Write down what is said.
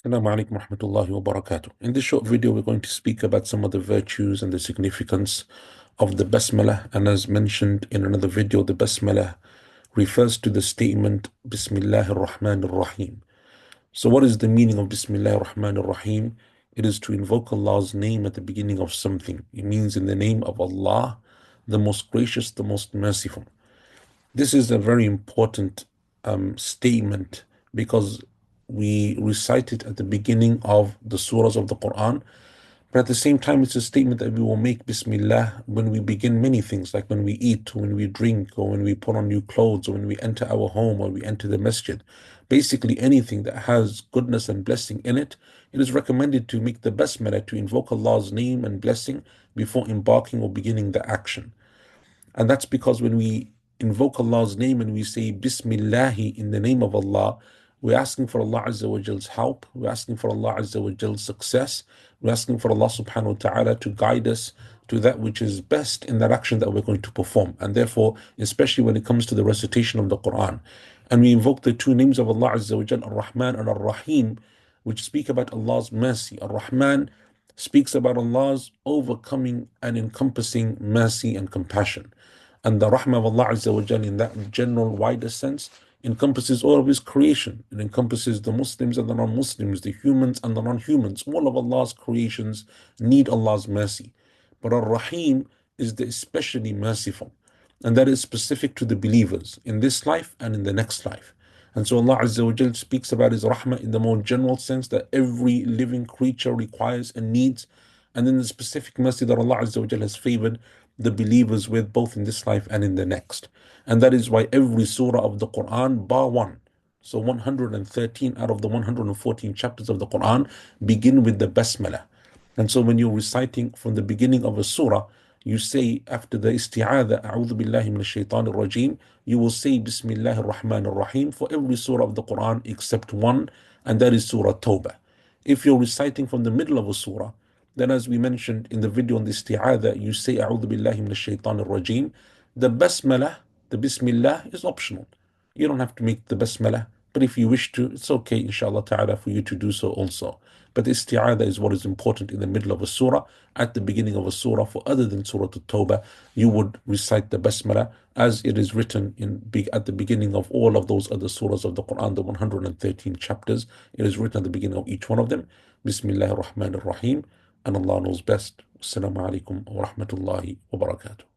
Assalamu alaikum wa rahmatullahi wa barakatuh. In this short video, we're going to speak about some of the virtues and the significance of the Basmalah. And as mentioned in another video, the Basmalah refers to the statement Bismillah ar-Rahman ar-Rahim. So what is the meaning of Bismillah ar-Rahman ar-Rahim? It is to invoke Allah's name at the beginning of something. It means in the name of Allah, the most gracious, the most merciful. This is a very important statement because we recite it at the beginning of the surahs of the Quran. But at the same time, it's a statement that we will make Bismillah when we begin many things, like when we eat, or when we drink, or when we put on new clothes, or when we enter our home, or we enter the masjid. Basically, anything that has goodness and blessing in it, it is recommended to make the Basmalah, to invoke Allah's name and blessing before embarking or beginning the action. And that's because when we invoke Allah's name and we say Bismillahi in the name of Allah, we're asking for Allah Azza wa Jal's help, we're asking for Allah Azza wa Jal's success, we're asking for Allah subhanahu wa ta'ala to guide us to that which is best in that action that we're going to perform. And therefore, especially when it comes to the recitation of the Quran, and we invoke the two names of Allah Azza wa Jal, Ar-Rahman and Ar-Rahim, which speak about Allah's mercy. Ar-Rahman speaks about Allah's overcoming and encompassing mercy and compassion. And the rahmah of Allah Azza wa Jal in that general wider sense encompasses all of His creation. It encompasses the Muslims and the non-Muslims, the humans and the non-humans. All of Allah's creations need Allah's mercy. But Ar-Rahim is the especially merciful. And that is specific to the believers in this life and in the next life. And so Allah Azza wa Jal speaks about His rahmah in the more general sense that every living creature requires and needs. And then the specific mercy that Allah Azza wa Jal has favored the believers with both in this life and in the next. And that is why every surah of the Quran, bar one, so 113 out of the 114 chapters of the Quran begin with the Basmalah. And so when you're reciting from the beginning of a surah, you say after the isti'adha, A'udhu billahi minash shaitanir rajim, you will say Bismillahir Rahmanir Rahim for every surah of the Quran except one, and that is Surah Tawbah. If you're reciting from the middle of a surah, then as we mentioned in the video on the isti'adha, you say A'udhu billahi minash shaitanir rajim. The Basmalah, the Bismillah is optional. You don't have to make the Basmalah, but if you wish to, it's okay, inshallah ta'ala, for you to do so also. But the isti'adha is what is important in the middle of a surah. At the beginning of a surah, for other than Surah At-Tawbah, you would recite the Basmalah as it is written at the beginning of all of those other surahs of the Quran, the 113 chapters. It is written at the beginning of each one of them. Bismillahir Rahmanir Rahim. And Allah knows best. Assalamu alaikum wa rahmatullahi wa barakatuh.